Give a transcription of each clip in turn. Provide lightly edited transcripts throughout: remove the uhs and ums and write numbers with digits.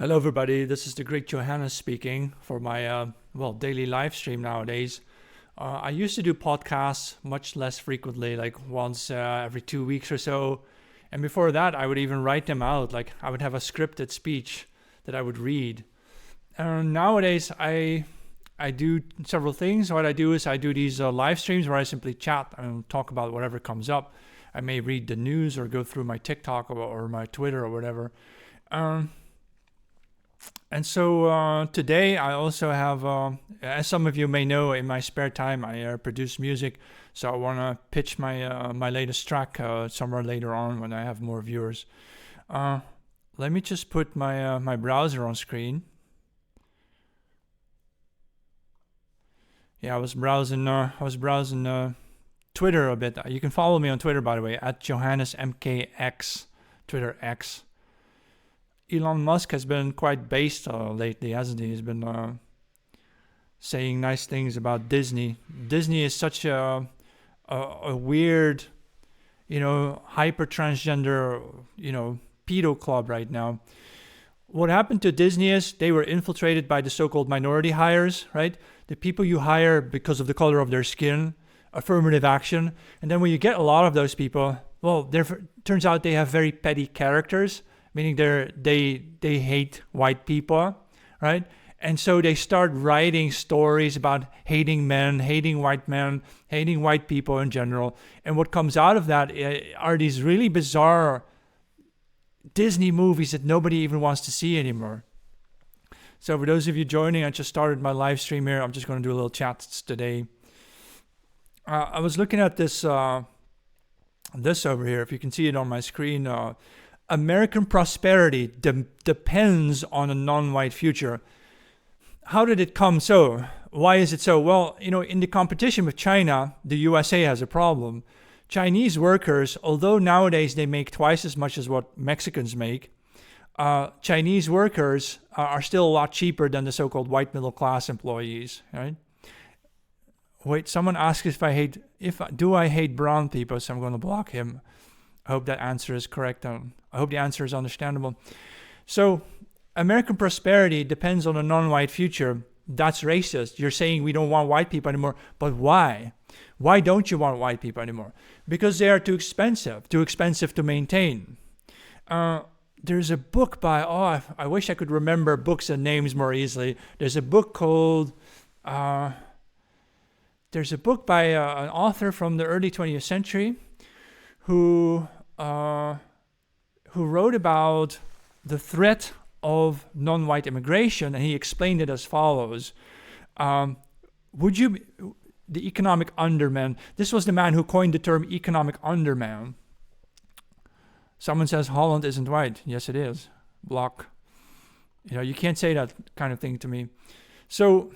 Hello, everybody. This is the great Johannes speaking for my daily live stream nowadays. I used to do podcasts much less frequently, like once every 2 weeks or so. And before that, I would even write them out. Like I would have a scripted speech that I would read. Nowadays, I do several things. What I do is I do these live streams where I simply chat and talk about whatever comes up. I may read the news or go through my TikTok or my Twitter or whatever. And so today I also have, as some of you may know, in my spare time I produce music. So I want to pitch my latest track somewhere later on when I have more viewers. Let me just put my browser on screen. Yeah, I was browsing Twitter a bit. You can follow me on Twitter, by the way, at JohannesMKX, Twitter X. Elon Musk has been quite based lately, hasn't he? He's been saying nice things about Disney. Disney is such a weird, hyper transgender, pedo club right now. What happened to Disney is they were infiltrated by the so-called minority hires, right? The people you hire because of the color of their skin, affirmative action. And then when you get a lot of those people, well, turns out they have very petty characters, meaning they hate white people, right? And so they start writing stories about hating men, hating white people in general. And what comes out of that are these really bizarre Disney movies that nobody even wants to see anymore. So for those of you joining, I just started my live stream here. I'm just going to do a little chats today. I was looking at this this over here. If you can see it on my screen, American prosperity depends on a non-white future. How did it come so? Why is it so? Well, in the competition with China, the USA has a problem. Chinese workers, although nowadays they make twice as much as what Mexicans make, Chinese workers are still a lot cheaper than the so-called white middle class employees, right? Wait, someone asked do I hate brown people? So I'm going to block him. I hope that answer is correct. I hope the answer is understandable. So American prosperity depends on a non-white future. That's racist. You're saying we don't want white people anymore. But why? Why don't you want white people anymore? Because they are too expensive to maintain. There's a book by, I wish I could remember books and names more easily. There's a book called, by an author from the early 20th century who wrote about the threat of non-white immigration, and he explained it as follows. The economic underman, this was the man who coined the term economic underman. Someone says Holland isn't white. Yes, it is. Block. You can't say that kind of thing to me. So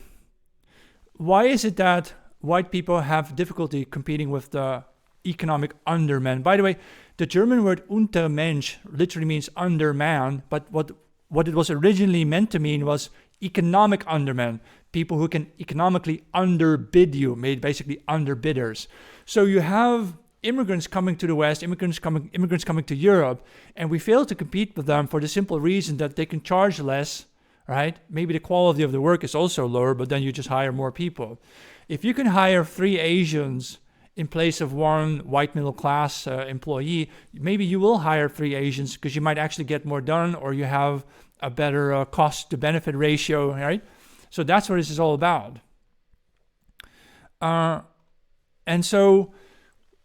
why is it that white people have difficulty competing with the economic underman? By the way, the German word Untermensch literally means underman, but what it was originally meant to mean was economic underman, people who can economically underbid you, made basically underbidders. So you have immigrants coming to the West, immigrants coming to Europe, and we fail to compete with them for the simple reason that they can charge less, right? Maybe the quality of the work is also lower, but then you just hire more people. If you can hire 3 Asians in place of 1 white middle class employee, maybe you will hire 3 Asians because you might actually get more done, or you have a better cost to benefit ratio, right? So that's what this is all about. And so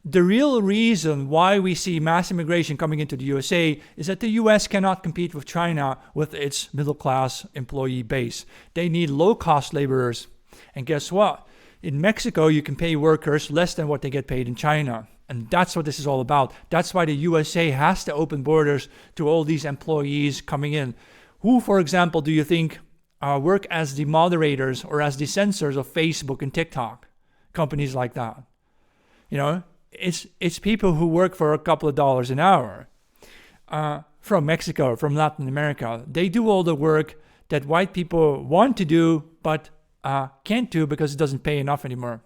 the real reason why we see mass immigration coming into the USA is that the US cannot compete with China with its middle class employee base. They need low cost laborers. And guess what? In Mexico, you can pay workers less than what they get paid in China. And that's what this is all about. That's why the USA has to open borders to all these employees coming in. Who, for example, do you think work as the moderators or as the censors of Facebook and TikTok? Companies like that. It's people who work for a couple of dollars an hour from Mexico, from Latin America. They do all the work that white people want to do, but can't do because it doesn't pay enough anymore.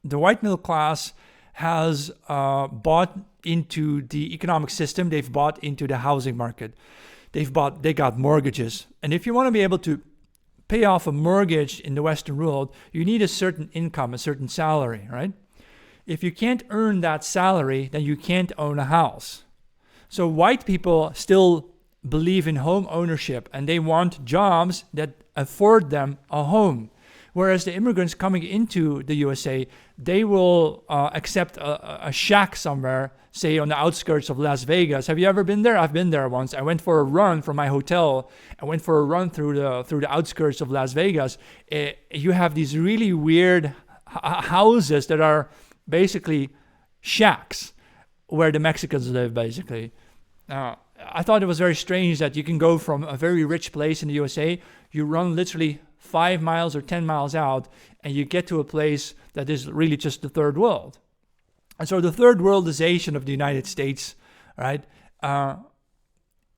The white middle class has bought into the economic system. They've bought into the housing market. They got mortgages. And if you want to be able to pay off a mortgage in the Western world, you need a certain income, a certain salary, right? If you can't earn that salary, then you can't own a house. So white people still believe in home ownership, and they want jobs that afford them a home. Whereas the immigrants coming into the USA, they will accept a shack somewhere, say on the outskirts of Las Vegas. Have you ever been there? I've been there once. I went for a run from my hotel. I went for a run through the outskirts of Las Vegas. You have these really weird houses that are basically shacks where the Mexicans live, basically. I thought it was very strange that you can go from a very rich place in the USA, you run literally 5 miles or 10 miles out, and you get to a place that is really just the third world. And so the third worldization of the United States, right,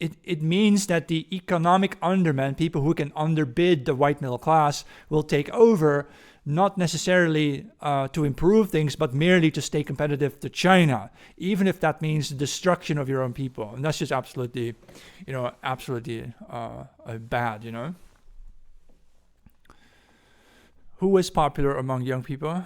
it means that the economic undermen, people who can underbid the white middle class, will take over, not necessarily to improve things, but merely to stay competitive to China, even if that means the destruction of your own people. And that's just absolutely, bad, Who is popular among young people?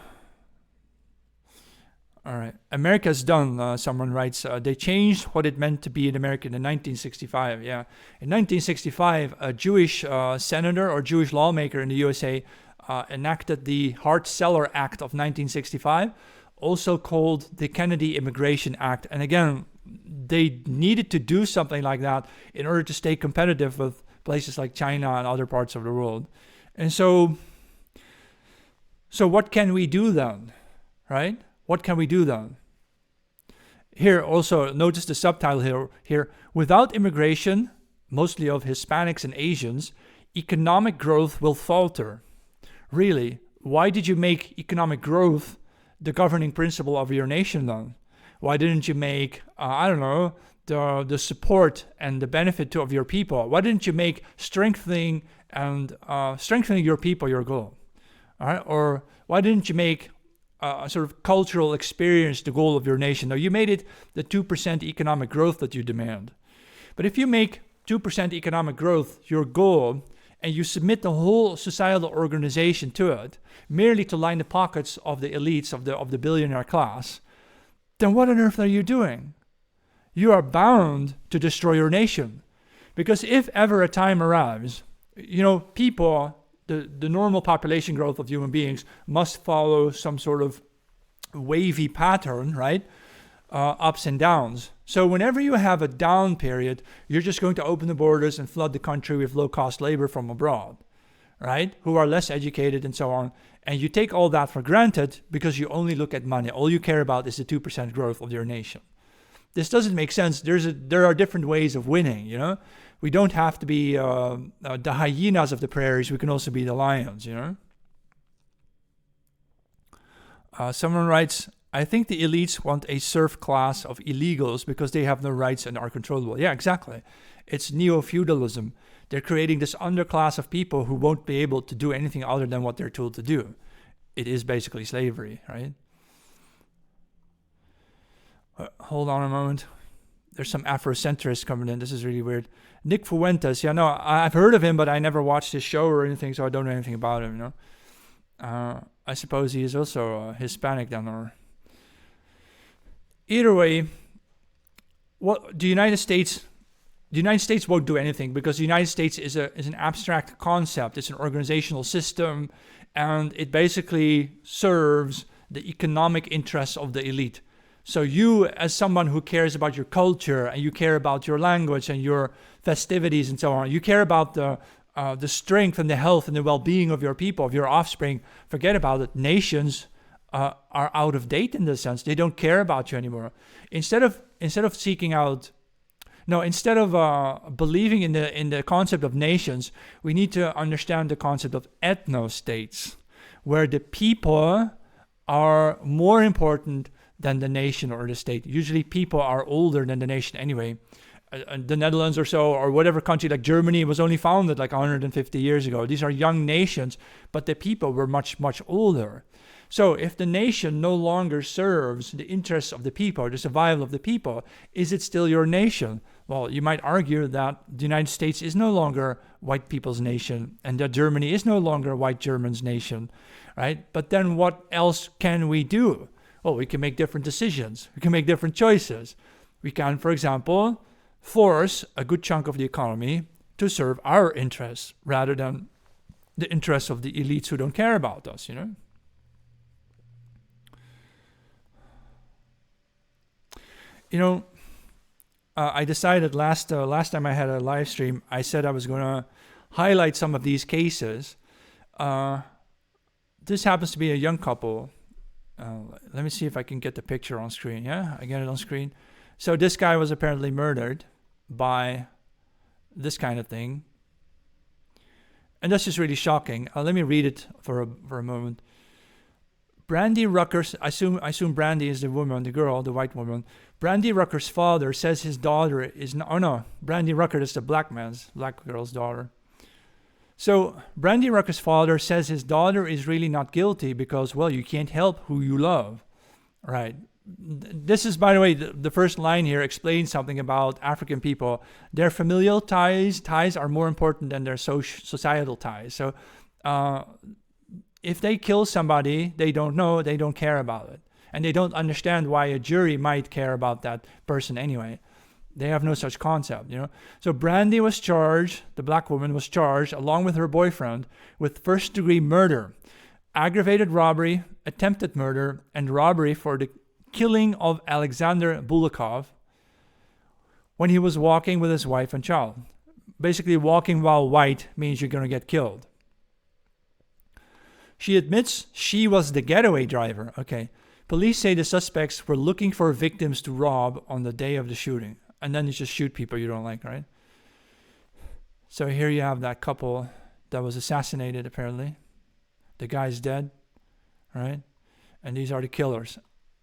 All right. America's done, someone writes. They changed what it meant to be an American in 1965. Yeah. In 1965, a Jewish senator or Jewish lawmaker in the USA enacted the Hart-Celler Act of 1965, also called the Kennedy Immigration Act. And again, they needed to do something like that in order to stay competitive with places like China and other parts of the world. And so what can we do then, right? What can we do then? Here also, notice the subtitle here. Without immigration, mostly of Hispanics and Asians, economic growth will falter. Really, why did you make economic growth the governing principle of your nation then? Why didn't you make, the support and the benefit of your people? Why didn't you make strengthening your people your goal? All right? Or why didn't you make a sort of cultural experience the goal of your nation? Now, you made it the 2% economic growth that you demand. But if you make 2% economic growth your goal, and you submit the whole societal organization to it, merely to line the pockets of the elites of the billionaire class, then what on earth are you doing? You are bound to destroy your nation. Because if ever a time arrives, people, the normal population growth of human beings must follow some sort of wavy pattern, right? Ups and downs. So whenever you have a down period, you're just going to open the borders and flood the country with low-cost labor from abroad, right? Who are less educated and so on. And you take all that for granted because you only look at money. All you care about is the 2% growth of your nation. This doesn't make sense. There are different ways of winning, We don't have to be the hyenas of the prairies. We can also be the lions, Someone writes, I think the elites want a serf class of illegals because they have no rights and are controllable. Yeah, exactly. It's neo-feudalism. They're creating this underclass of people who won't be able to do anything other than what they're told to do. It is basically slavery, right? Hold on a moment. There's some Afrocentrists coming in. This is really weird. Nick Fuentes. Yeah, no, I've heard of him, but I never watched his show or anything, so I don't know anything about him, I suppose he is also Hispanic then, or... Either way, the United States won't do anything because the United States is an abstract concept. It's an organizational system, and it basically serves the economic interests of the elite. So you, as someone who cares about your culture and you care about your language and your festivities and so on, you care about the strength and the health and the well-being of your people, of your offspring. Forget about it. Nations are out of date in this sense. They don't care about you anymore. Instead of believing in the concept of nations, we need to understand the concept of ethno-states, where the people are more important than the nation or the state. Usually people are older than the nation anyway. The Netherlands or so, or whatever country like Germany was only founded like 150 years ago. These are young nations, but the people were much, much older. So if the nation no longer serves the interests of the people, or the survival of the people, is it still your nation? Well, you might argue that the United States is no longer white people's nation and that Germany is no longer white Germans' nation, right? But then what else can we do? Well, we can make different decisions. We can make different choices. We can, for example, force a good chunk of the economy to serve our interests rather than the interests of the elites who don't care about us, you know? You know, I decided last time I had a live stream, I said I was going to highlight some of these cases. This happens to be a young couple. Let me see if I can get the picture on screen. Yeah, I get it on screen. So this guy was apparently murdered by this kind of thing. And that's just really shocking. Let me read it for a moment. Brandy Rucker's, I assume Brandy is the woman, the girl, the white woman. Brandy Rucker's father says his daughter is not, oh no, Brandy Rucker is the black girl's daughter. So Brandy Rucker's father says his daughter is really not guilty because, well, you can't help who you love, right? This is, by the way, the first line here explains something about African people. Their familial ties are more important than their societal ties. So if they kill somebody they don't know, they don't care about it. And they don't understand why a jury might care about that person anyway. They have no such concept, you know. So Brandy was charged, the black woman was charged, along with her boyfriend, with first-degree murder, aggravated robbery, attempted murder, and robbery for the killing of Alexander Bulikov when he was walking with his wife and child. Basically, walking while white means you're going to get killed. She admits she was the getaway driver. Okay. Police say the suspects were looking for victims to rob on the day of the shooting. And then you just shoot people you don't like, right? So here you have that couple that was assassinated, apparently. The guy's dead, right? And these are the killers.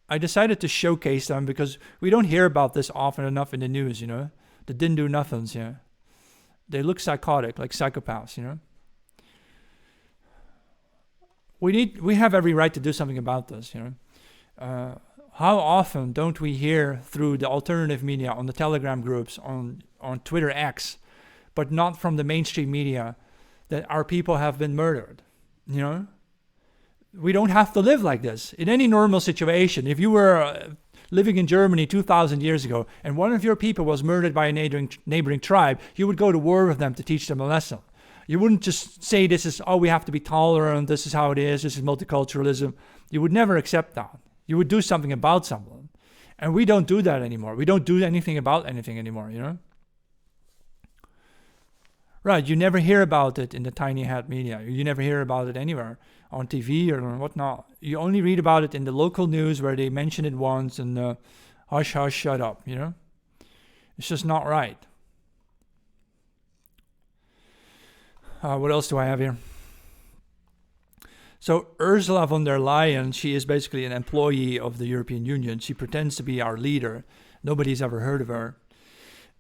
I decided to showcase them because we don't hear about this often enough in the news, you know? The didn't do nothings, yeah. They look psychotic, like psychopaths, you know? We have every right to do something about this, you know? How often don't we hear through the alternative media, on the Telegram groups, on Twitter X, but not from the mainstream media, that our people have been murdered, you know? We don't have to live like this. In any normal situation, if you were living in Germany 2,000 years ago and one of your people was murdered by a neighboring tribe, you would go to war with them to teach them a lesson. You wouldn't just say we have to be tolerant, this is how it is, this is multiculturalism. You would never accept that. You would do something about someone. And we don't do that anymore. We don't do anything about anything anymore, you know? Right, you never hear about it in the tiny hat media. You never hear about it anywhere on TV or whatnot. You only read about it in the local news where they mention it once and hush, hush, shut up, you know? It's just not right. What else do I have here? So Ursula von der Leyen, she is basically an employee of the European Union. She pretends to be our leader. Nobody's ever heard of her.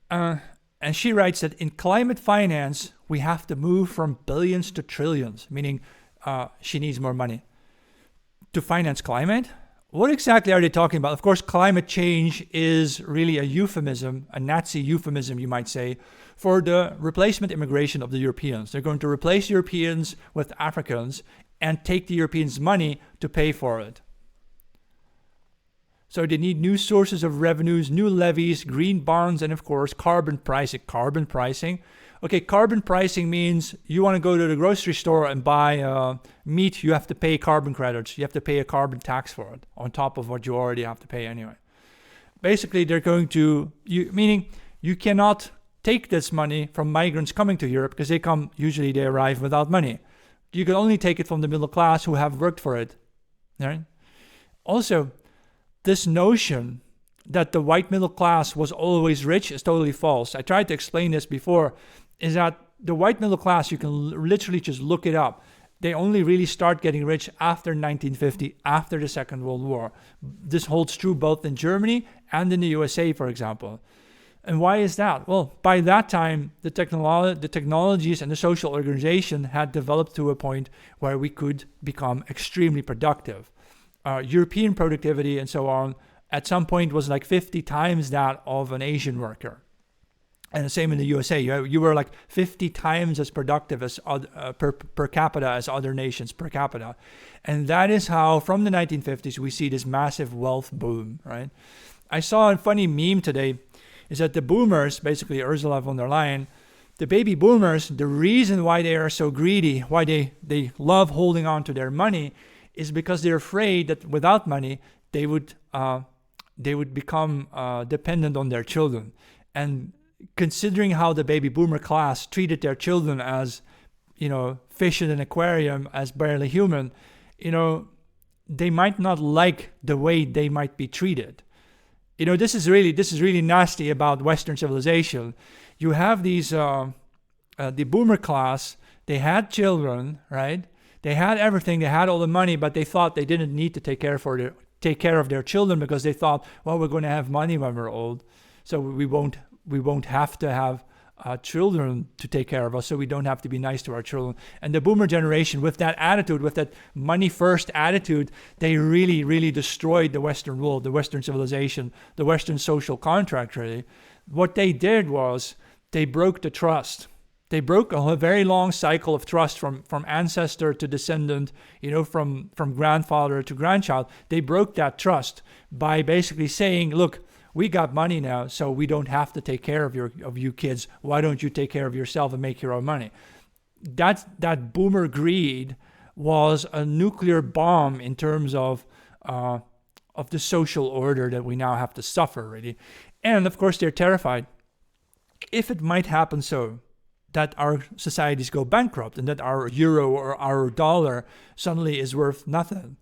And she writes that in climate finance, we have to move from billions to trillions, meaning she needs more money. To finance climate? What exactly are they talking about? Of course, climate change is really a euphemism, a Nazi euphemism, you might say, for the replacement immigration of the Europeans. They're going to replace Europeans with Africans and take the Europeans' money to pay for it. So they need new sources of revenues, new levies, green bonds, and of course, carbon pricing. Carbon pricing. Okay, carbon pricing means you want to go to the grocery store and buy meat, you have to pay carbon credits. You have to pay a carbon tax for it, on top of what you already have to pay anyway. Basically, they're going to, meaning you cannot take this money from migrants coming to Europe because usually they arrive without money. You can only take it from the middle class who have worked for it. Right? Also, this notion that the white middle class was always rich is totally false. I tried to explain this before, is that the white middle class, you can literally just look it up. They only really start getting rich after 1950, after the Second World War. This holds true both in Germany and in the USA, for example. And why is that? Well, by that time, the technologies and the social organization had developed to a point where we could become extremely productive. European productivity and so on, at some point was like 50 times that of an Asian worker. And the same in the USA. You were like 50 times as productive as per capita as other nations per capita. And that is how, from the 1950s, we see this massive wealth boom, right? I saw a funny meme today, is that the boomers, basically Ursula von der Leyen, the baby boomers, the reason why they are so greedy, why they love holding on to their money, is because they're afraid that without money, they would become dependent on their children. And considering how the baby boomer class treated their children as, fish in an aquarium, as barely human, they might not like the way they might be treated. This is really nasty about Western civilization. You have these the boomer class. They had children, right? They had everything. They had all the money, but they thought they didn't need to take care of their children because they thought, well, we're going to have money when we're old, so we won't have to have children to take care of us, so we don't have to be nice to our children. And the boomer generation, with that attitude, with that money first attitude, they really, really destroyed the Western world, the Western civilization, the Western social contract, really. What they did was they broke the trust. They broke a very long cycle of trust from ancestor to descendant, from grandfather to grandchild. They broke that trust by basically saying, look, we got money now, so we don't have to take care of you kids. Why don't you take care of yourself and make your own money? That boomer greed was a nuclear bomb in terms of the social order that we now have to suffer, really. And of course, they're terrified. If it might happen so that our societies go bankrupt and that our euro or our dollar suddenly is worth nothing,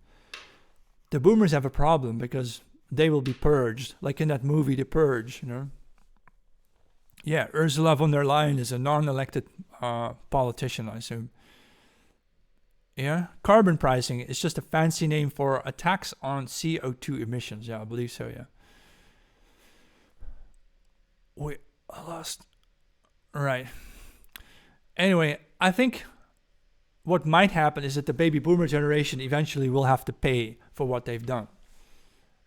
the boomers have a problem because they will be purged, like in that movie, The Purge, Yeah, Ursula von der Leyen is a non-elected politician, I assume. Yeah, carbon pricing is just a fancy name for a tax on CO2 emissions. Yeah, I believe so, yeah. Wait, I lost. Right. Anyway, I think what might happen is that the baby boomer generation eventually will have to pay for what they've done.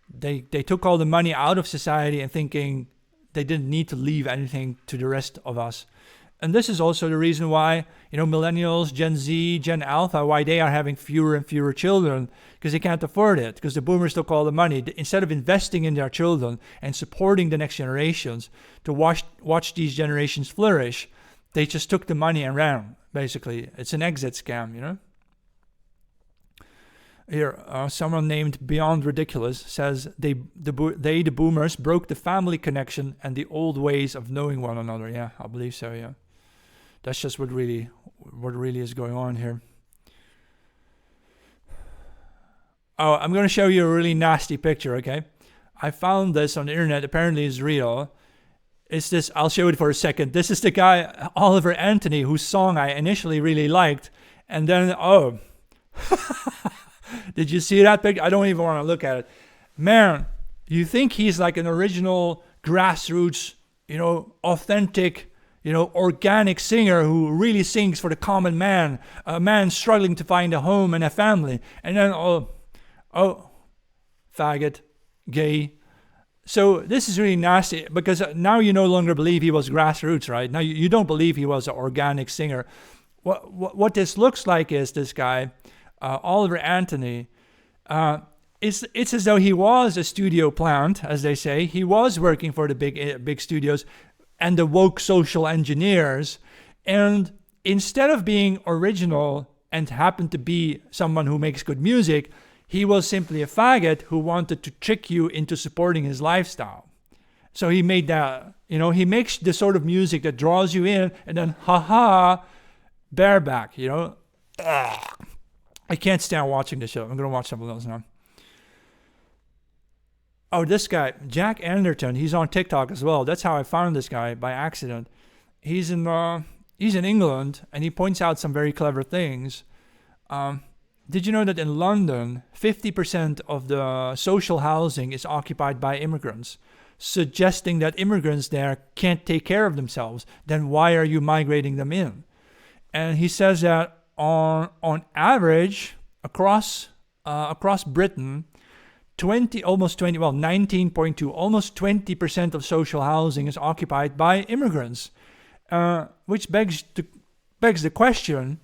They took all the money out of society and thinking they didn't need to leave anything to the rest of us. And this is also the reason why, millennials, Gen Z, Gen Alpha, why they are having fewer and fewer children, because they can't afford it, because the boomers took all the money. Instead of investing in their children and supporting the next generations to watch these generations flourish, they just took the money and ran, basically. It's an exit scam, Here, someone named Beyond Ridiculous says the boomers broke the family connection and the old ways of knowing one another. Yeah, I believe so. Yeah, that's just what really is going on here. Oh, I'm going to show you a really nasty picture. Okay, I found this on the internet. Apparently, it's real. It's this. I'll show it for a second. This is the guy Oliver Anthony, whose song I initially really liked, and then Did you see that picture? I don't even want to look at it. Man, you think he's like an original grassroots, authentic, organic singer who really sings for the common man, a man struggling to find a home and a family. And then, faggot, gay. So this is really nasty because now you no longer believe he was grassroots, right? Now you don't believe he was an organic singer. What this looks like is this guy, Oliver Anthony, it's as though he was a studio plant, as they say. He was working for the big studios and the woke social engineers. And instead of being original and happened to be someone who makes good music, he was simply a faggot who wanted to trick you into supporting his lifestyle. So he made that, he makes the sort of music that draws you in and then, bareback, I can't stand watching this show. I'm going to watch something else now. Oh, this guy, Jack Anderton, he's on TikTok as well. That's how I found this guy, by accident. He's in England, and he points out some very clever things. Did you know that in London, 50% of the social housing is occupied by immigrants, suggesting that immigrants there can't take care of themselves? Then why are you migrating them in? And he says that on average, across Britain, 19.2, almost 20% of social housing is occupied by immigrants, which begs the question,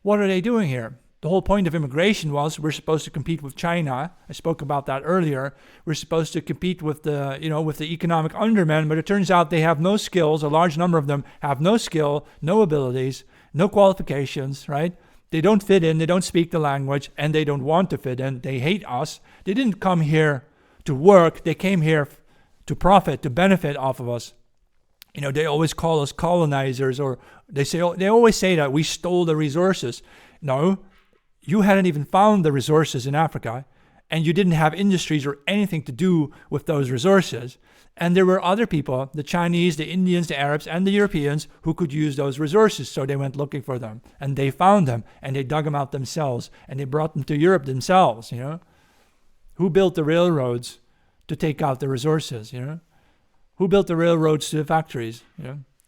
what are they doing here? The whole point of immigration was we're supposed to compete with China. I spoke about that earlier. We're supposed to compete with the economic undermen, but it turns out they have no skills. A large number of them have no skill, no abilities, no qualifications, right? They don't fit in, they don't speak the language, and they don't want to fit in. They hate us. They didn't come here to work. They came here to profit, to benefit off of us. They always call us colonizers, or they always say that we stole the resources. No, you hadn't even found the resources in Africa, and you didn't have industries or anything to do with those resources. And there were other people, the Chinese, the Indians, the Arabs, and the Europeans, who could use those resources. So they went looking for them, and they found them, and they dug them out themselves, and they brought them to Europe themselves. Who built the railroads to take out the resources? Who built the railroads to the factories?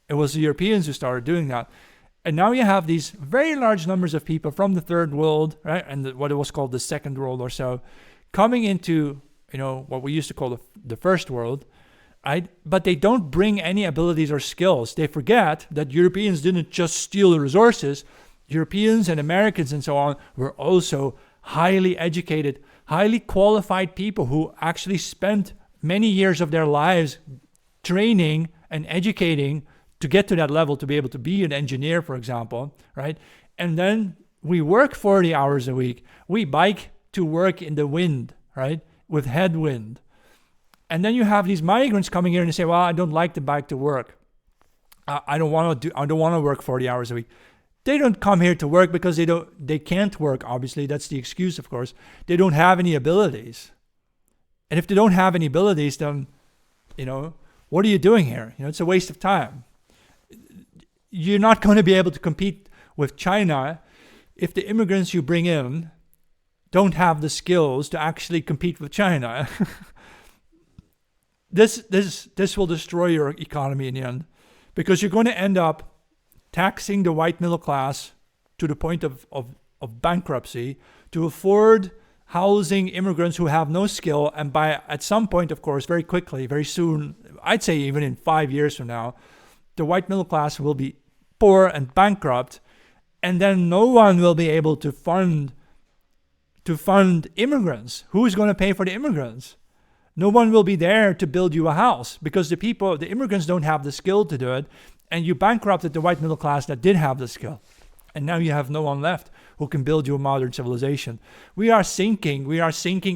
It was the Europeans who started doing that. And now you have these very large numbers of people from the third world, right, and what it was called the second world or so, coming into what we used to call the first world, right? But they don't bring any abilities or skills. They forget that Europeans didn't just steal the resources. Europeans and Americans and so on were also highly educated, highly qualified people who actually spent many years of their lives training and educating to get to that level, to be able to be an engineer, for example, right? And then we work 40 hours a week. We bike to work in the wind, right? With headwind. And then you have these migrants coming here and they say, well, I don't like to bike to work. I don't want to work 40 hours a week. They don't come here to work because they can't work, obviously. That's the excuse, of course. They don't have any abilities. And if they don't have any abilities, then, what are you doing here? It's a waste of time. You're not going to be able to compete with China if the immigrants you bring in don't have the skills to actually compete with China. This will destroy your economy in the end, because you're going to end up taxing the white middle class to the point of bankruptcy to afford housing immigrants who have no skill. And at some point, of course, very quickly, very soon, I'd say even in 5 years from now, the white middle class will be poor and bankrupt, and then no one will be able to fund immigrants. Who's going to pay for the immigrants? No one will be there to build you a house, because the immigrants don't have the skill to do it, and you bankrupted the white middle class that did have the skill. And now you have no one left who can build you a modern civilization. We are sinking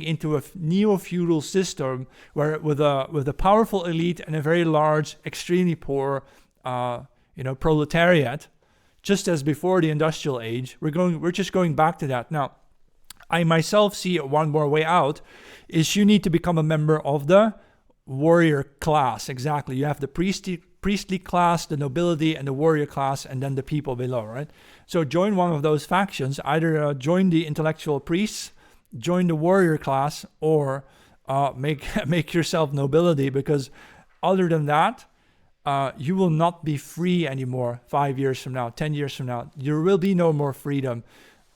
into a neo-feudal system where with a powerful elite and a very large, extremely poor proletariat, just as before the industrial age. We're just going back to that. Now, I myself see one more way out is you need to become a member of the warrior class. Exactly. You have the priestly class, the nobility, and the warrior class, and then the people below, right? So join one of those factions. Either join the intellectual priests, join the warrior class, or make yourself nobility, because other than that, you will not be free anymore 5 years from now, 10 years from now. There will be no more freedom.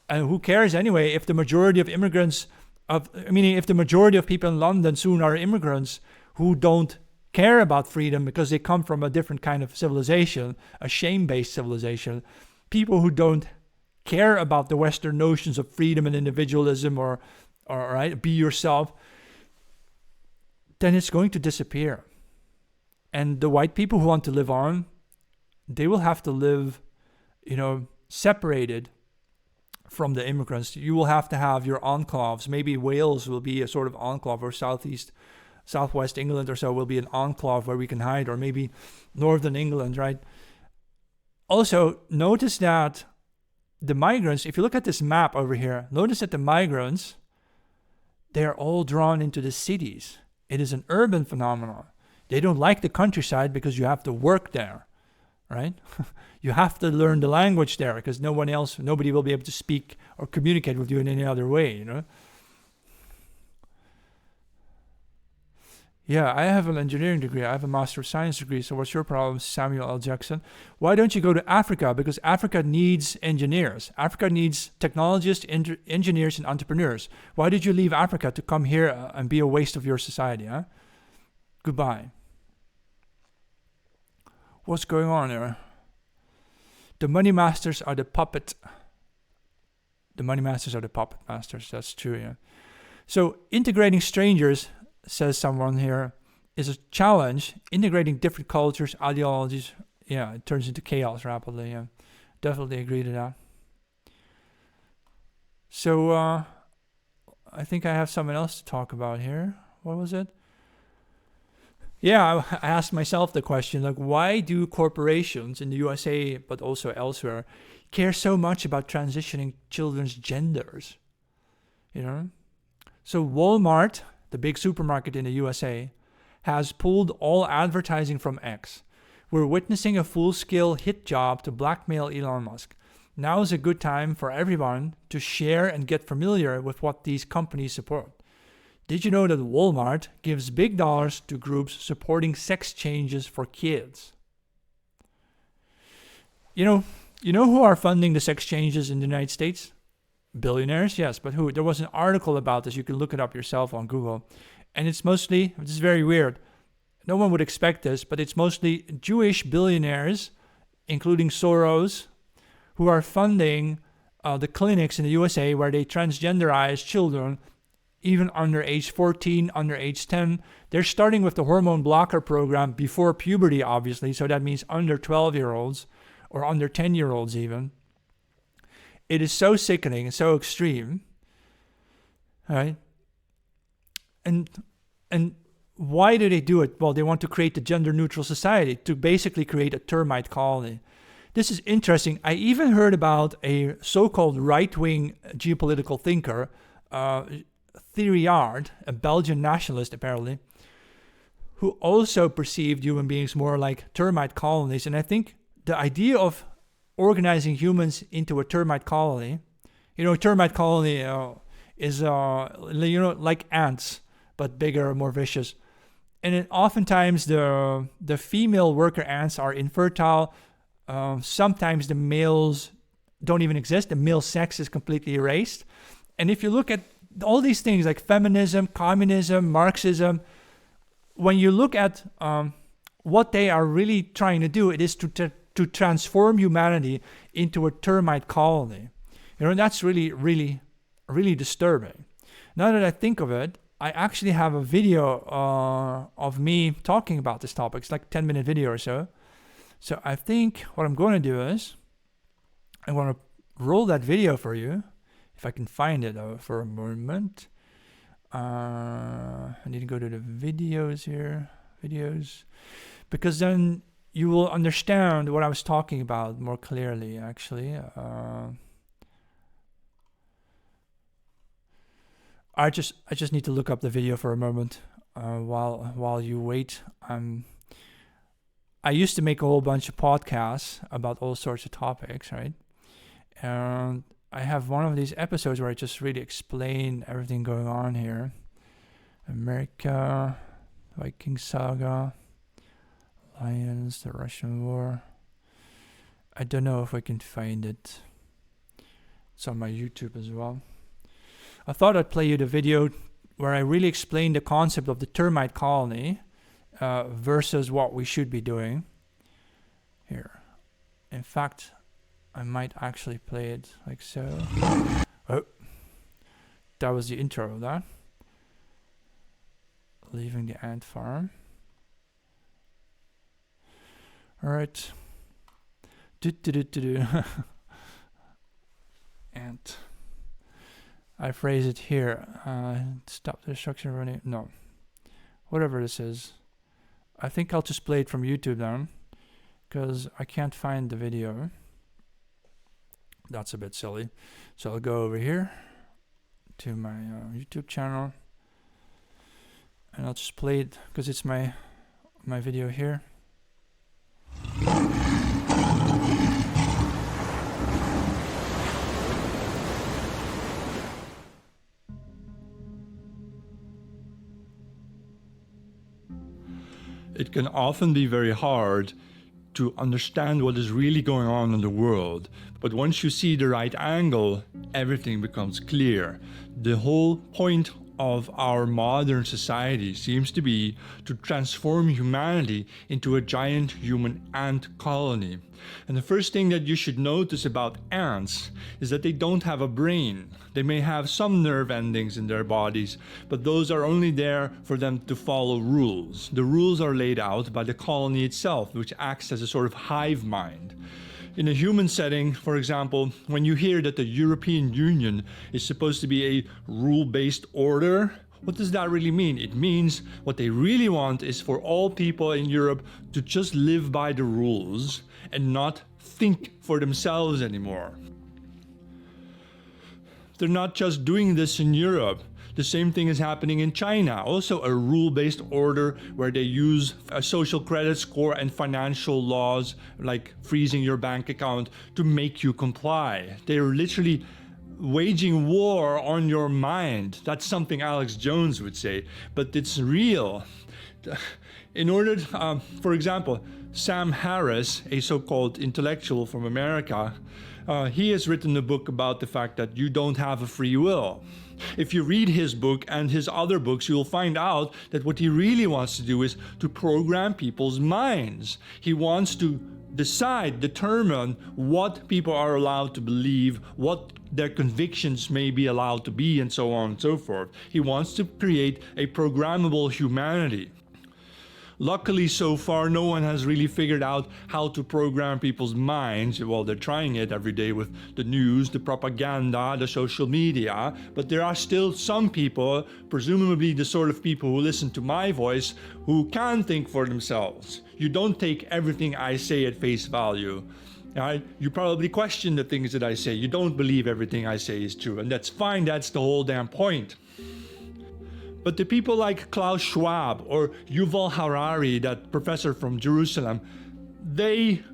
And who cares anyway if the majority of if the majority of people in London soon are immigrants who don't care about freedom because they come from a different kind of civilization, a shame-based civilization. People who don't care about the Western notions of freedom and individualism or right, be yourself, then it's going to disappear. And the white people who want to live on, they will have to live, separated from the immigrants. You will have to have your enclaves. Maybe Wales will be a sort of enclave, or southwest England or so will be an enclave where we can hide, or maybe northern England, right? Also, notice that the migrants, if you look at this map over here, notice that the migrants, they are all drawn into the cities. It is an urban phenomenon. They don't like the countryside because you have to work there, right? You have to learn the language there because nobody will be able to speak or communicate with you in any other way, Yeah, I have an engineering degree. I have a Master of Science degree. So what's your problem, Samuel L. Jackson? Why don't you go to Africa? Because Africa needs engineers. Africa needs technologists, engineers, and entrepreneurs. Why did you leave Africa to come here and be a waste of your society? Huh? Goodbye. What's going on here? The money masters are the puppet. The money masters are the puppet masters. That's true, yeah. So integrating strangers, says someone here, is a challenge. Integrating different cultures, ideologies, yeah, it turns into chaos rapidly. Yeah. Definitely agree to that. So I think I have something else to talk about here. What was it? Yeah, I asked myself the question, like, why do corporations in the USA, but also elsewhere, care so much about transitioning children's genders? You know? So Walmart, the big supermarket in the USA, has pulled all advertising from X. We're witnessing a full-scale hit job to blackmail Elon Musk. Now is a good time for everyone to share and get familiar with what these companies support. Did you know that Walmart gives big dollars to groups supporting sex changes for kids? You know who are funding the sex changes in the United States? Billionaires, yes, but who? There was an article about this. You can look it up yourself on Google. And it's mostly, this is very weird. No one would expect this, but it's mostly Jewish billionaires, including Soros, who are funding the clinics in the USA where they transgenderize children even under age 14, under age 10. They're starting with the hormone blocker program before puberty, obviously. So that means under 12-year-olds or under 10-year-olds even. It is so sickening and so extreme. All right? And why do they do it? Well, they want to create a gender-neutral society, to basically create a termite colony. This is interesting. I even heard about a so-called right-wing geopolitical thinker, Thiriard, a Belgian nationalist apparently, who also perceived human beings more like termite colonies. And I think the idea of organizing humans into a termite colony, a termite colony is like ants, but bigger, more vicious. And then oftentimes the female worker ants are infertile. Sometimes the males don't even exist. The male sex is completely erased. And if you look at all these things like feminism, communism, Marxism, when you look at what they are really trying to do, it is to transform humanity into a termite colony. That's really, really, really disturbing. Now that I think of it, I actually have a video of me talking about this topic. It's like a 10-minute video or so. So I think what I'm going to do is I'm going to roll that video for you. If I can find it for a moment. I need to go to the videos here. Videos. Because then you will understand what I was talking about more clearly, actually. I just need to look up the video for a moment while you wait. I used to make a whole bunch of podcasts about all sorts of topics, right? And I have one of these episodes where I just really explain everything going on here. America, Viking Saga, Lions, the Russian War. I don't know if I can find it. It's on my YouTube as well. I thought I'd play you the video where I really explain the concept of the termite colony versus what we should be doing here. In fact, I might actually play it like so. Oh, that was the intro of that. Leaving the ant farm. All right. Ant. I phrase it here. Stop the destruction running. No. Whatever this is. I think I'll just play it from YouTube then, because I can't find the video. That's a bit silly. So I'll go over here to my YouTube channel and I'll just play it because it's my video here. it can often be very hard to understand what is really going on in the world. But once you see the right angle, everything becomes clear. The whole point of our modern society seems to be to transform humanity into a giant human ant colony. And the first thing that you should notice about ants is that they don't have a brain. They may have some nerve endings in their bodies, but those are only there for them to follow rules. The rules are laid out by the colony itself, which acts as a sort of hive mind. In a human setting, for example, when you hear that the European Union is supposed to be a rule-based order, what does that really mean? It means what they really want is for all people in Europe to just live by the rules and not think for themselves anymore. They're not just doing this in Europe. The same thing is happening in China, also a rule-based order where they use a social credit score and financial laws like freezing your bank account to make you comply. They're literally waging war on your mind. That's something Alex Jones would say, but it's real. In order, for example, Sam Harris, a so-called intellectual from America, he has written a book about the fact that you don't have a free will. If you read his book and his other books, you'll find out that what he really wants to do is to program people's minds. He wants to determine what people are allowed to believe, what their convictions may be allowed to be, and so on and so forth. He wants to create a programmable humanity. Luckily, so far, no one has really figured out how to program people's minds. Well, they're trying it every day with the news, the propaganda, the social media, but there are still some people, presumably the sort of people who listen to my voice, who can think for themselves. You don't take everything I say at face value. Right? You probably question the things that I say. You don't believe everything I say is true, and that's fine. That's the whole damn point. But the people like Klaus Schwab or Yuval Harari, that professor from Jerusalem, they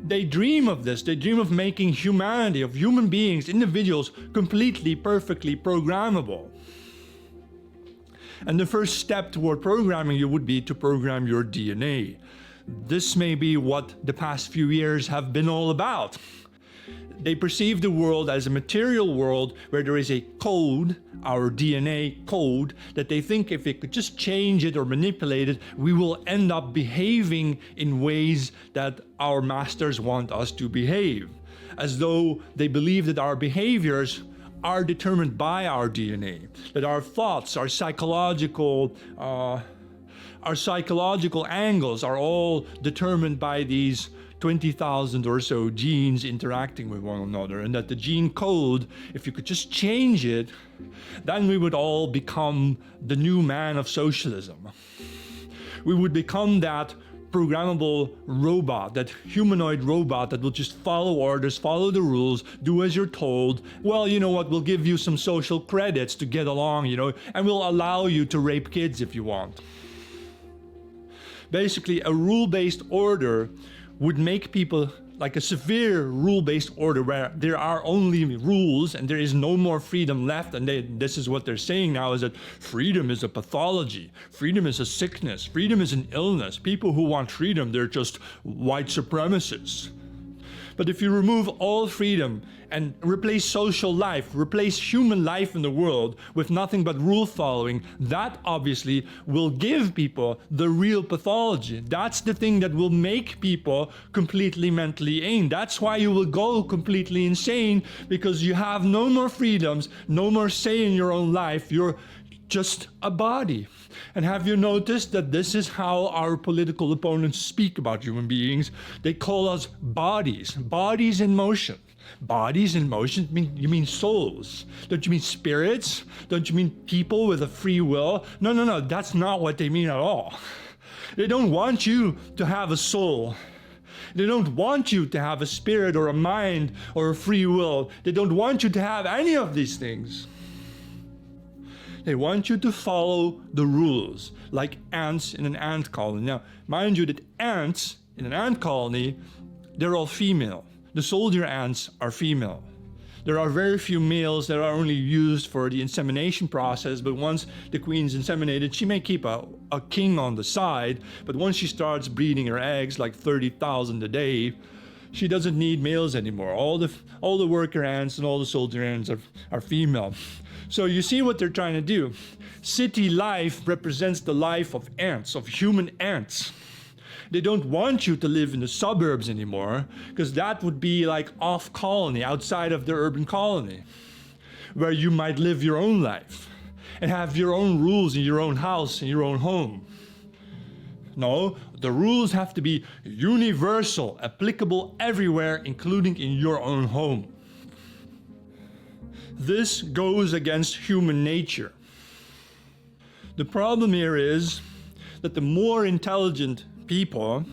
dream of this. They dream of making humanity, of human beings, individuals, completely, perfectly programmable. And the first step toward programming you would be to program your DNA. This may be what the past few years have been all about. They perceive the world as a material world where there is a code, our DNA code, that they think if they could just change it or manipulate it, we will end up behaving in ways that our masters want us to behave. As though they believe that our behaviors are determined by our DNA, that our thoughts, our psychological angles are all determined by these 20,000 or so genes interacting with one another, and that the gene code, if you could just change it, then we would all become the new man of socialism. We would become that programmable robot, that humanoid robot that will just follow orders, follow the rules, do as you're told. Well, you know what, we'll give you some social credits to get along, and we'll allow you to rape kids if you want. Basically, a rule-based order would make people like a severe rule-based order where there are only rules and there is no more freedom left. And this is what they're saying now, is that freedom is a pathology. Freedom is a sickness. Freedom is an illness. People who want freedom, they're just white supremacists. But if you remove all freedom and replace social life, replace human life in the world with nothing but rule following, that obviously will give people the real pathology. That's the thing that will make people completely mentally insane. That's why you will go completely insane, because you have no more freedoms, no more say in your own life. You're just a body. And have you noticed that this is how our political opponents speak about human beings? They call us bodies, bodies in motion. Bodies in motion, you mean souls? Don't you mean spirits? Don't you mean people with a free will? No, that's not what they mean at all. They don't want you to have a soul. They don't want you to have a spirit or a mind or a free will. They don't want you to have any of these things. They want you to follow the rules, like ants in an ant colony. Now, mind you that ants in an ant colony, they're all female. The soldier ants are female. There are very few males that are only used for the insemination process, but once the queen's inseminated, she may keep a king on the side, but once she starts breeding her eggs, like 30,000 a day, she doesn't need males anymore. All the worker ants and all the soldier ants are female. So you see what they're trying to do. City life represents the life of ants, of human ants. They don't want you to live in the suburbs anymore, because that would be like off colony, outside of the urban colony, where you might live your own life and have your own rules in your own house, in your own home. No, the rules have to be universal, applicable everywhere, including in your own home. This goes against human nature. The problem here is that the more intelligent people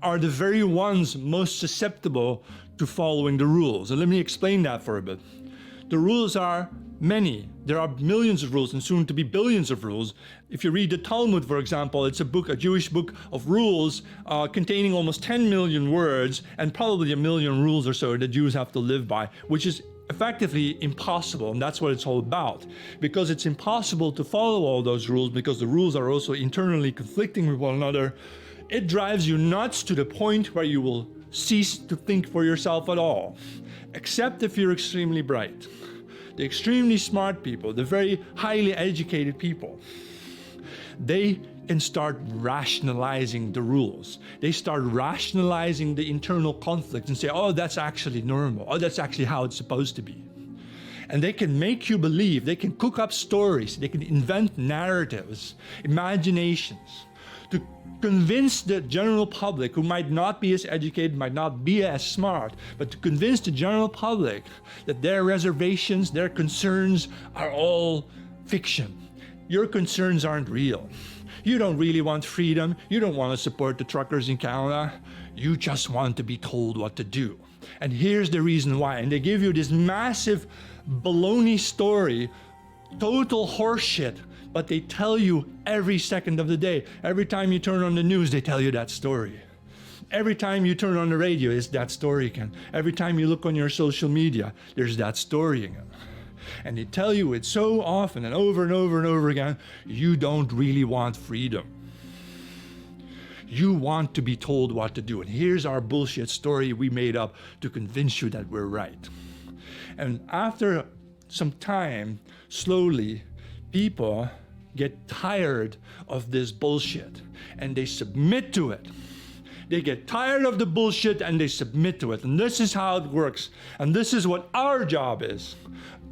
are the very ones most susceptible to following the rules. And let me explain that for a bit. The rules are many. There are millions of rules and soon to be billions of rules. If you read the Talmud, for example, it's a Jewish book of rules containing almost 10 million words and probably a million rules or so that Jews have to live by, which is effectively impossible, and that's what it's all about. Because it's impossible to follow all those rules, because the rules are also internally conflicting with one another, it drives you nuts to the point where you will cease to think for yourself at all, except if you're extremely bright. The extremely smart people, the very highly educated people, they can start rationalizing the rules. They start rationalizing the internal conflict and say, oh, that's actually normal. Oh, that's actually how it's supposed to be. And they can make you believe, they can cook up stories, they can invent narratives, imaginations, to convince the general public, who might not be as educated, might not be as smart, but to convince the general public that their reservations, their concerns are all fiction. Your concerns aren't real. You don't really want freedom. You don't want to support the truckers in Canada. You just want to be told what to do. And here's the reason why. And they give you this massive baloney story, total horseshit, but they tell you every second of the day. Every time you turn on the news, they tell you that story. Every time you turn on the radio, it's that story again. Every time you look on your social media, there's that story again. And they tell you it so often and over and over and over again, you don't really want freedom. You want to be told what to do. And here's our bullshit story we made up to convince you that we're right. And after some time, slowly, people get tired of this bullshit and they submit to it. They get tired of the bullshit and they submit to it. And this is how it works. And this is what our job is.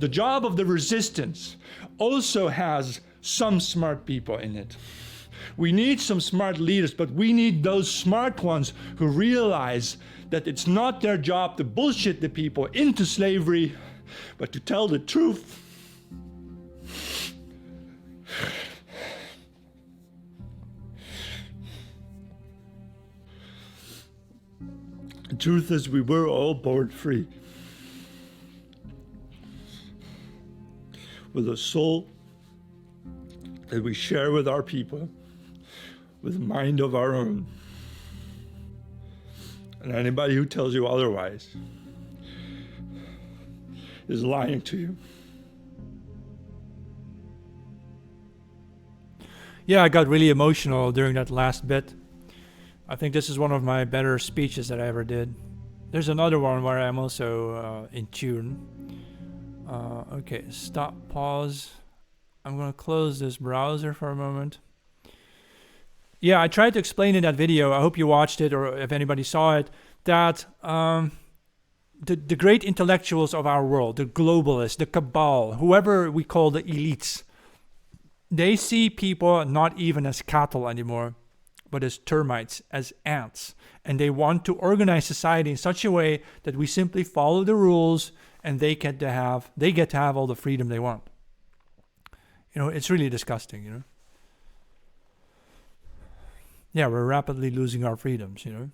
The job of the resistance also has some smart people in it. We need some smart leaders, but we need those smart ones who realize that it's not their job to bullshit the people into slavery, but to tell the truth. The truth is, we were all born free, with a soul that we share with our people, with a mind of our own. And anybody who tells you otherwise is lying to you. Yeah, I got really emotional during that last bit. I think this is one of my better speeches that I ever did. There's another one where I'm also in tune. Okay, stop, pause. I'm going to close this browser for a moment. Yeah, I tried to explain in that video, I hope you watched it or if anybody saw it, that the great intellectuals of our world, the globalists, the cabal, whoever we call the elites, they see people not even as cattle anymore, but as termites, as ants. And they want to organize society in such a way that we simply follow the rules and they get to have all the freedom they want. You know, it's really disgusting, you know. Yeah, we're rapidly losing our freedoms, you know.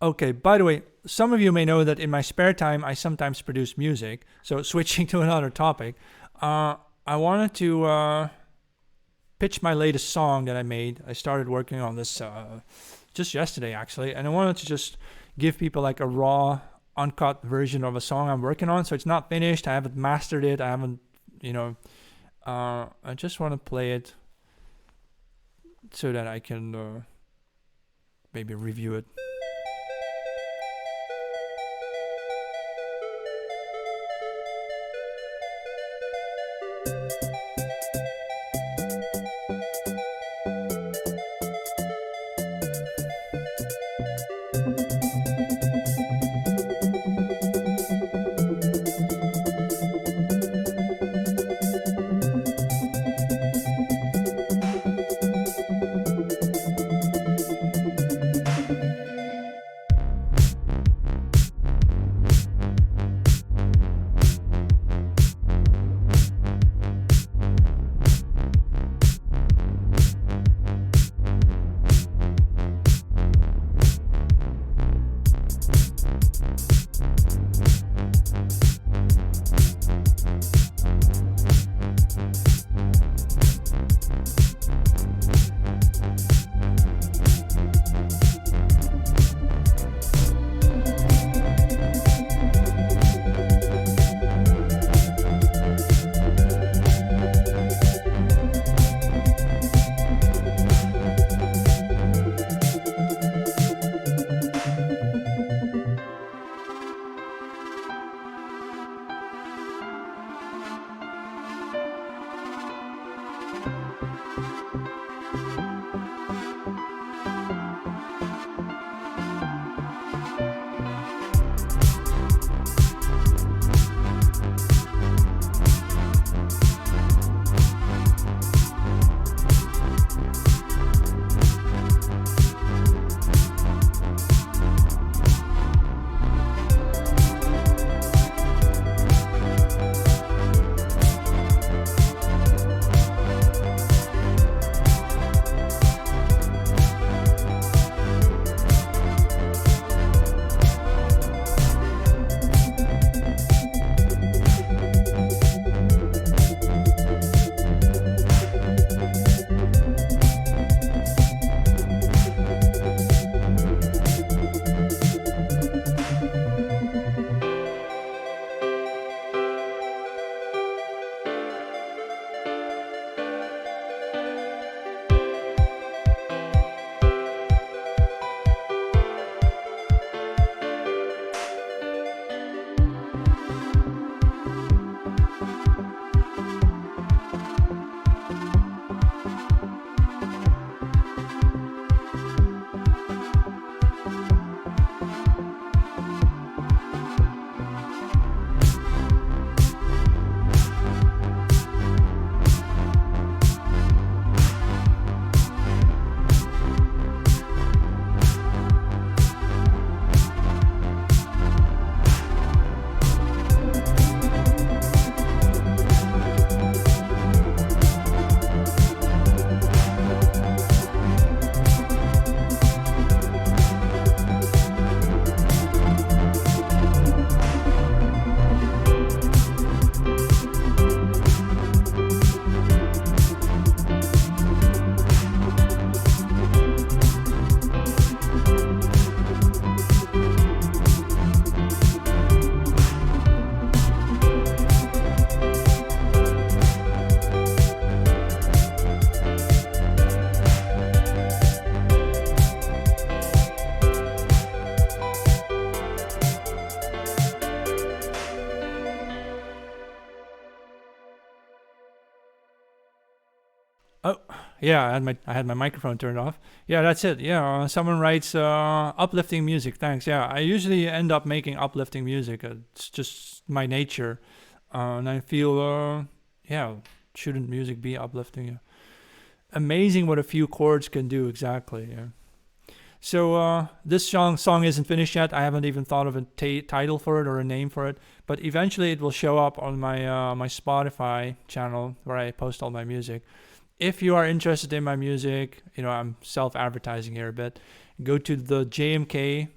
Okay, by the way, some of you may know that in my spare time, I sometimes produce music. So switching to another topic, I wanted to pitch my latest song that I made. I started working on this just yesterday, actually. And I wanted to just give people like a raw uncut version of a song I'm working on, so it's not finished. I haven't mastered it. I haven't, I just want to play it so that I can maybe review it. Oh, yeah, I had my microphone turned off. Yeah, that's it. Yeah, someone writes uplifting music. Thanks. Yeah, I usually end up making uplifting music. It's just my nature, and I feel yeah, shouldn't music be uplifting? Yeah. Amazing what a few chords can do. Exactly. Yeah. So this song isn't finished yet. I haven't even thought of a title for it or a name for it. But eventually it will show up on my Spotify channel where I post all my music. If you are interested in my music, I'm self-advertising here a bit. Go to the JMK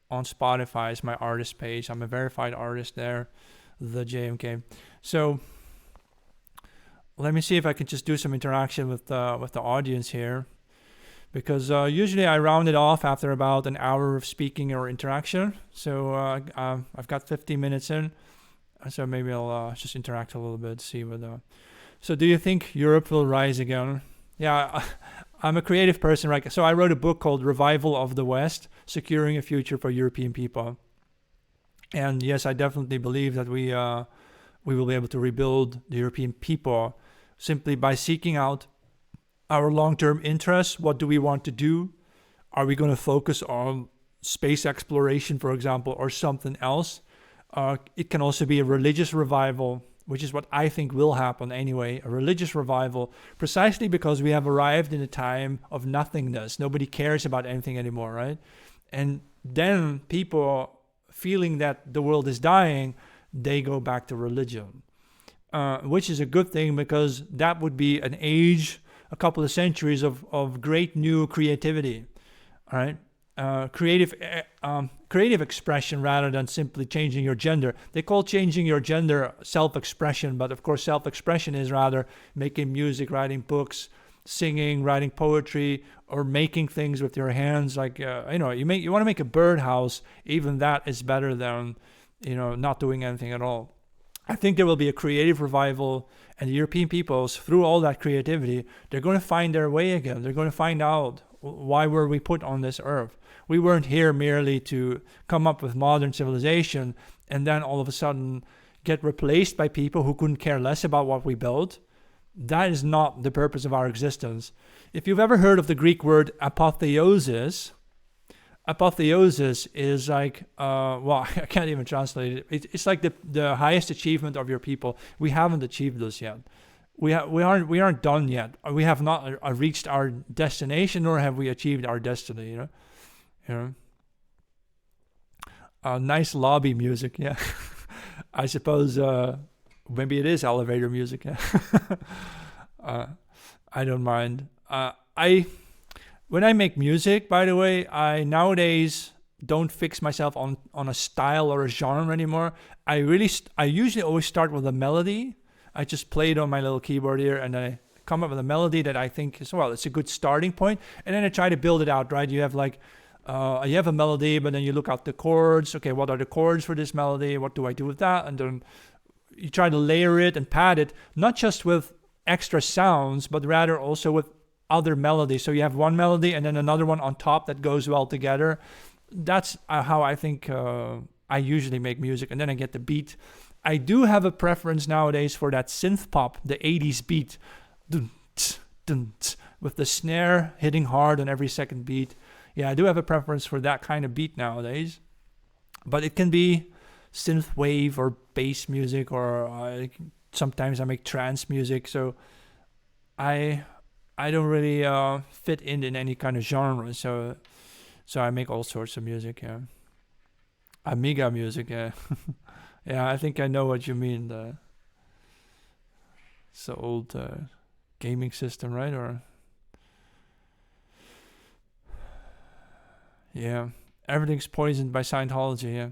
on Spotify. It's my artist page. I'm a verified artist there, the JMK. So let me see if I can just do some interaction with the audience here. because usually I round it off after about an hour of speaking or interaction. So I've got 15 minutes in, so maybe I'll just interact a little bit, see what. So do you think Europe will rise again? Yeah, I'm a creative person, right? So I wrote a book called Revival of the West, Securing a Future for European People. And yes, I definitely believe that we will be able to rebuild the European people simply by seeking out our long-term interests. What do we want to do? Are we going to focus on space exploration, for example, or something else? It can also be a religious revival, which is what I think will happen anyway, a religious revival, precisely because we have arrived in a time of nothingness. Nobody cares about anything anymore, right? And then people feeling that the world is dying, they go back to religion, which is a good thing, because that would be an age, a couple of centuries of great new creativity, all right? Creative expression rather than simply changing your gender. They call changing your gender self-expression, but of course self-expression is rather making music, writing books, singing, writing poetry, or making things with your hands. Like you want to make a birdhouse. Even that is better than not doing anything at all. I think there will be a creative revival, and the European peoples, through all that creativity, they're going to find their way again. They're going to find out, why were we put on this earth? We weren't here merely to come up with modern civilization and then all of a sudden get replaced by people who couldn't care less about what we built. That is not the purpose of our existence. If you've ever heard of the Greek word apotheosis, apotheosis is like, I can't even translate it. It's like the highest achievement of your people. We haven't achieved this yet. We aren't done yet. We have not reached our destination, nor have we achieved our destiny. Nice lobby music, yeah. I suppose maybe it is elevator music. Yeah. I don't mind. When I make music, by the way, I nowadays don't fix myself on a style or a genre anymore. I usually always start with a melody. I just play it on my little keyboard here, and I come up with a melody that I think is, it's a good starting point, and then I try to build it out, right? You have you have a melody, but then you look out the chords. Okay, what are the chords for this melody? What do I do with that? And then you try to layer it and pad it, not just with extra sounds, but rather also with other melodies. So you have one melody and then another one on top that goes well together. That's how I think I usually make music, and then I get the beat. I do have a preference nowadays for that synth pop, the 80s beat, with the snare hitting hard on every second beat. Yeah, I do have a preference for that kind of beat nowadays. But it can be synth wave or bass music, or sometimes I make trance music. So I don't really fit in any kind of genre. So I make all sorts of music, yeah. Amiga music, yeah. Yeah, I think I know what you mean. It's the old gaming system, right? Or yeah, everything's poisoned by Scientology. Yeah.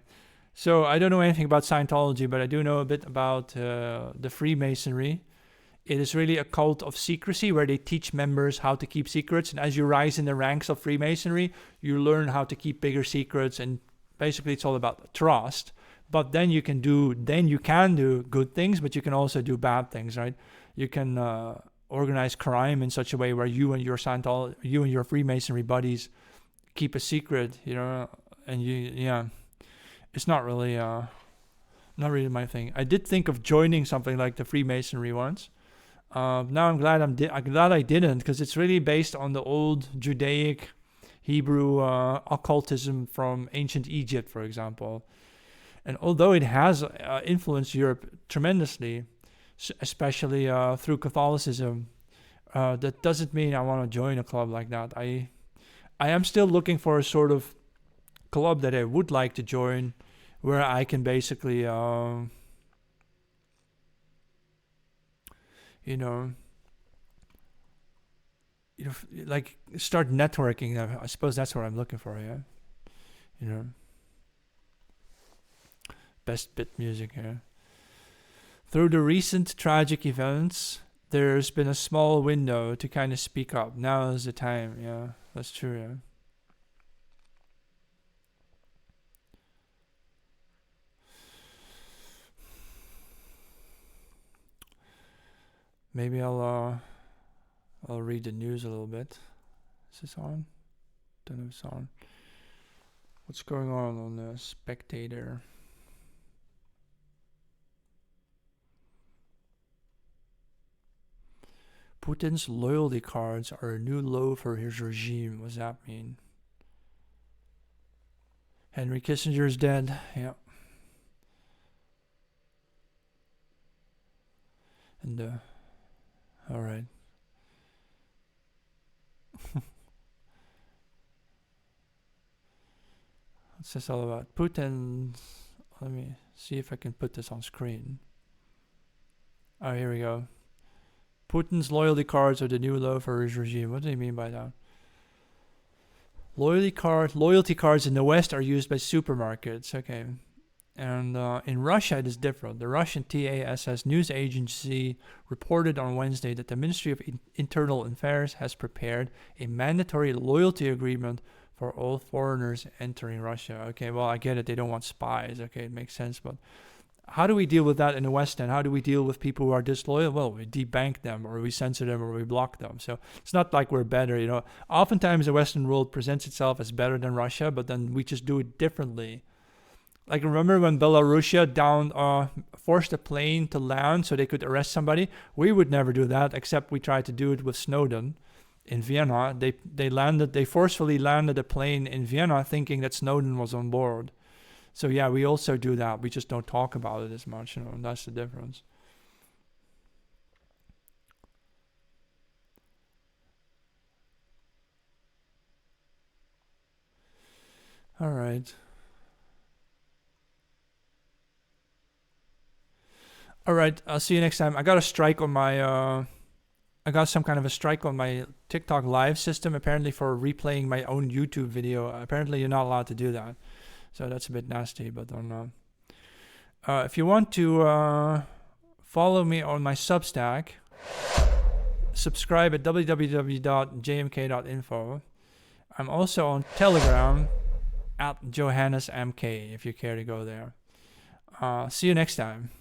So I don't know anything about Scientology, but I do know a bit about the Freemasonry. It is really a cult of secrecy where they teach members how to keep secrets. And as you rise in the ranks of Freemasonry, you learn how to keep bigger secrets. And basically, it's all about trust. But then you can do good things, but you can also do bad things, right? You can organize crime in such a way where you and your Freemasonry buddies keep a secret, and it's not really my thing. I did think of joining something like the Freemasonry once. Now I'm glad I didn't, because it's really based on the old Judaic Hebrew occultism from ancient Egypt, for example. And although it has influenced Europe tremendously, especially through Catholicism, that doesn't mean I want to join a club like that. I am still looking for a sort of club that I would like to join, where I can basically, like start networking. I suppose that's what I'm looking for. Yeah, best bit music here. Through the recent tragic events, there's been a small window to kind of speak up. Now is the time, yeah. That's true, yeah. Maybe I'll read the news a little bit. Is this on? Don't know if it's on. What's going on the Spectator? Putin's loyalty cards are a new low for his regime. What does that mean? Henry Kissinger is dead. Yeah. And all right. What's this all about? Putin's. Let me see if I can put this on screen. Oh, here we go. Putin's loyalty cards are the new low for his regime. What do you mean by that? Loyalty cards in the West are used by supermarkets. Okay. And in Russia, it is different. The Russian TASS news agency reported on Wednesday that the Ministry of Internal Affairs has prepared a mandatory loyalty agreement for all foreigners entering Russia. Okay, well, I get it. They don't want spies. Okay, it makes sense. But how do we deal with that in the West then? How do we deal with people who are disloyal? Well, we debank them, or we censor them, or we block them. So it's not like we're better, you know. Oftentimes the Western world presents itself as better than Russia, but then we just do it differently. Like, remember when Belarusia forced a plane to land so they could arrest somebody? We would never do that, except we tried to do it with Snowden in Vienna. They forcefully landed a plane in Vienna thinking that Snowden was on board. So yeah, we also do that. We just don't talk about it as much, you know, and that's the difference. All right. All right, I'll see you next time. I got a strike on my I got some kind of a strike on my TikTok live system apparently for replaying my own YouTube video. Apparently you're not allowed to do that. So that's a bit nasty, but I don't know. If you want to follow me on my Substack, subscribe at www.jmk.info. I'm also on Telegram at JohannesMK if you care to go there. See you next time.